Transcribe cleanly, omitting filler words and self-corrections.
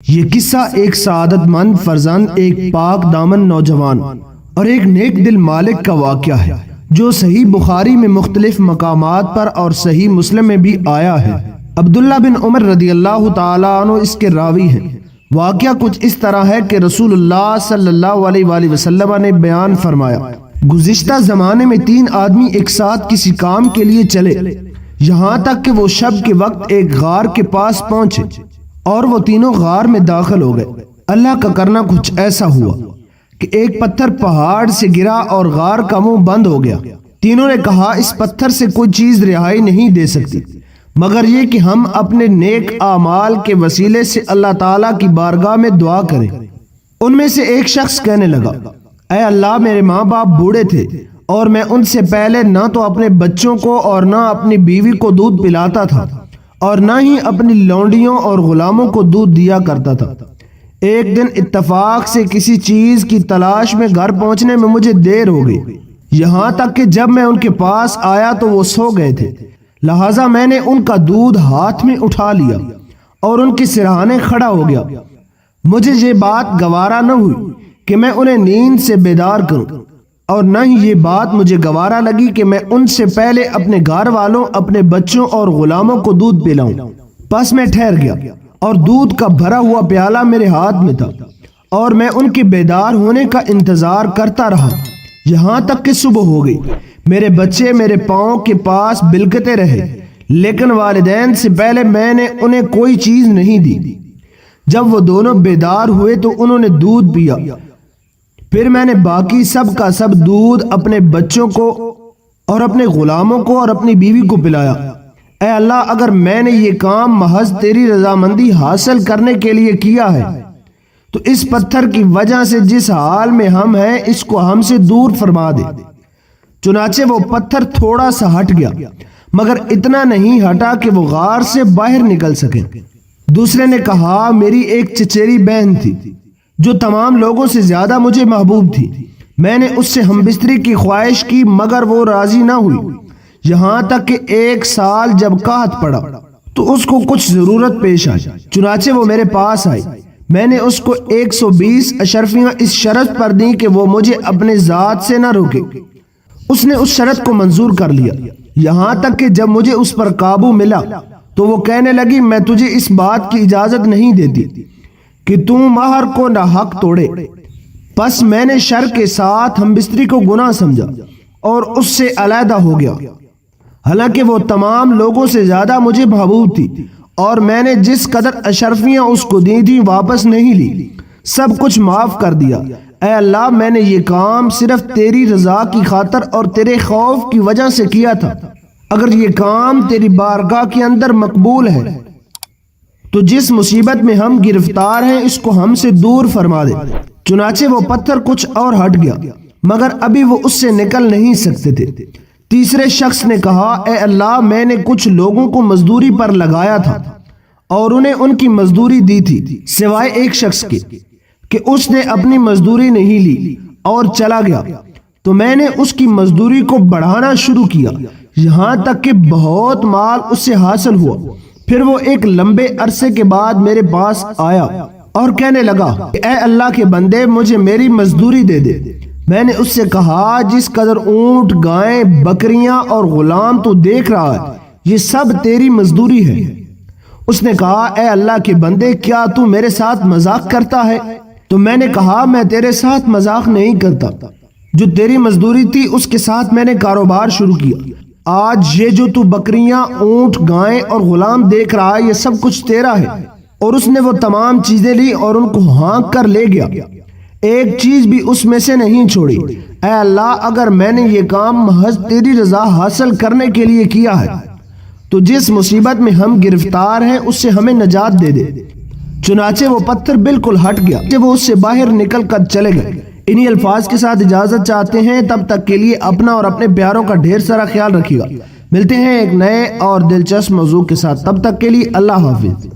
یہ قصہ ایک سعادت مند فرزند، ایک پاک دامن نوجوان اور ایک نیک دل مالک کا واقعہ ہے جو صحیح بخاری میں مختلف مقامات پر اور صحیح مسلم میں بھی آیا ہے۔ عبداللہ بن عمر رضی اللہ تعالیٰ عنہ اس کے راوی ہیں۔ واقعہ کچھ اس طرح ہے کہ رسول اللہ صلی اللہ علیہ وآلہ وسلم نے بیان فرمایا، گزشتہ زمانے میں 3 آدمی ایک ساتھ کسی کام کے لیے چلے، یہاں تک کہ وہ شب کے وقت ایک غار کے پاس پہنچے اور وہ تینوں غار میں داخل ہو گئے۔ اللہ کا کرنا کچھ ایسا ہوا کہ ایک پتھر پہاڑ سے گرا اور غار کا منہ بند ہو گیا۔ تینوں نے کہا، اس پتھر سے کوئی چیز رہائی نہیں دے سکتی مگر یہ کہ ہم اپنے نیک اعمال کے وسیلے سے اللہ تعالیٰ کی بارگاہ میں دعا کریں۔ ان میں سے ایک شخص کہنے لگا، اے اللہ، میرے ماں باپ بوڑھے تھے اور میں ان سے پہلے نہ تو اپنے بچوں کو اور نہ اپنی بیوی کو دودھ پلاتا تھا اور نہ ہی اپنی لونڈیوں اور غلاموں کو دودھ دیا کرتا تھا۔ ایک دن اتفاق سے کسی چیز کی تلاش میں گھر پہنچنے میں مجھے دیر ہو گئی، یہاں تک کہ جب میں ان کے پاس آیا تو وہ سو گئے تھے، لہٰذا میں نے ان کا دودھ ہاتھ میں اٹھا لیا اور ان کے سرہانے کھڑا ہو گیا۔ مجھے یہ بات گوارا نہ ہوئی کہ میں انہیں نیند سے بیدار کروں، اور نہ ہی یہ بات مجھے گوارا لگی کہ میں ان سے پہلے اپنے گھر والوں، اپنے بچوں اور غلاموں کو دودھ پلاؤں۔ پس میں ٹھہر گیا اور دودھ کا بھرا ہوا پیالہ میرے ہاتھ میں تھا اور میں ان کے بیدار ہونے کا انتظار کرتا رہا یہاں تک کہ صبح ہو گئی۔ میرے بچے میرے پاؤں کے پاس بلکتے رہے، لیکن والدین سے پہلے میں نے انہیں کوئی چیز نہیں دی۔ جب وہ دونوں بیدار ہوئے تو انہوں نے دودھ پیا، پھر میں نے باقی سب کا سب دودھ اپنے بچوں کو اور اپنے غلاموں کو اور اپنی بیوی کو پلایا۔ اے اللہ، اگر میں نے یہ کام محض تیری رضامندی حاصل کرنے کے لیے کیا ہے تو اس پتھر کی وجہ سے جس حال میں ہم ہیں اس کو ہم سے دور فرما دے۔ چنانچہ وہ پتھر تھوڑا سا ہٹ گیا مگر اتنا نہیں ہٹا کہ وہ غار سے باہر نکل سکے۔ دوسرے نے کہا، میری ایک چچیری بہن تھی جو تمام لوگوں سے زیادہ مجھے محبوب تھی۔ میں نے اس سے ہم بستری کی خواہش کی مگر وہ راضی نہ ہوئی، یہاں تک کہ 1 سال جب قحط پڑا تو اس کو کچھ ضرورت پیش آئی، چنانچہ وہ میرے پاس آئی۔ میں نے اس کو 120 اشرفیاں اس شرط پر دیں کہ وہ مجھے اپنے ذات سے نہ روکے۔ اس نے اس شرط کو منظور کر لیا، یہاں تک کہ جب مجھے اس پر قابو ملا تو وہ کہنے لگی، میں تجھے اس بات کی اجازت نہیں دیتی کہ تم مہر کو نہ حق توڑے۔ پس میں نے شر کے ساتھ ہم بستری کو گناہ سمجھا اور اس سے علیحدہ ہو گیا، حالانکہ وہ تمام لوگوں سے زیادہ مجھے محبوب تھی، اور میں نے جس قدر اشرفیاں اس کو دی تھی واپس نہیں لی، سب کچھ معاف کر دیا۔ اے اللہ، میں نے یہ کام صرف تیری رضا کی خاطر اور تیرے خوف کی وجہ سے کیا تھا۔ اگر یہ کام تیری بارگاہ کے اندر مقبول ہے تو جس مصیبت میں ہم گرفتار ہیں اس کو ہم سے دور فرما دے۔ چنانچہ وہ پتھر کچھ اور ہٹ گیا مگر ابھی وہ اس سے نکل نہیں سکتے تھے۔ تیسرے شخص نے کہا، اے اللہ، میں نے کچھ لوگوں کو مزدوری پر لگایا تھا اور انہیں ان کی مزدوری دی تھی، سوائے ایک شخص کے کہ اس نے اپنی مزدوری نہیں لی اور چلا گیا، تو میں نے اس کی مزدوری کو بڑھانا شروع کیا یہاں تک کہ بہت مال اس سے حاصل ہوا۔ پھر وہ ایک لمبے عرصے کے بعد میرے پاس آیا اور کہنے لگا، اے اللہ کے بندے، مجھے میری مزدوری دے دے۔ میں نے اس سے کہا، جس قدر اونٹ، گائیں، بکریاں اور غلام تو دیکھ رہا ہے یہ سب تیری مزدوری ہے۔ اس نے کہا، اے اللہ کے بندے، کیا تو میرے ساتھ مذاق کرتا ہے؟ تو میں نے کہا، میں تیرے ساتھ مذاق نہیں کرتا، جو تیری مزدوری تھی اس کے ساتھ میں نے کاروبار شروع کیا۔ آج یہ جو تو بکریاں، اونٹ، گائیں اور غلام دیکھ رہا ہے یہ سب کچھ تیرا ہے۔ اور اس نے وہ تمام چیزیں لی اور ان کو ہانک کر لے گیا، ایک چیز بھی اس میں سے نہیں چھوڑی۔ اے اللہ، اگر میں نے یہ کام محض تیری رضا حاصل کرنے کے لیے کیا ہے تو جس مصیبت میں ہم گرفتار ہیں اس سے ہمیں نجات دے دے۔ چنانچہ وہ پتھر بالکل ہٹ گیا کہ وہ اس سے باہر نکل کر چلے گئے۔ انہی الفاظ کے ساتھ اجازت چاہتے ہیں، تب تک کے لیے اپنا اور اپنے پیاروں کا ڈھیر سارا خیال رکھیے گا۔ ملتے ہیں ایک نئے اور دلچسپ موضوع کے ساتھ، تب تک کے لیے اللہ حافظ۔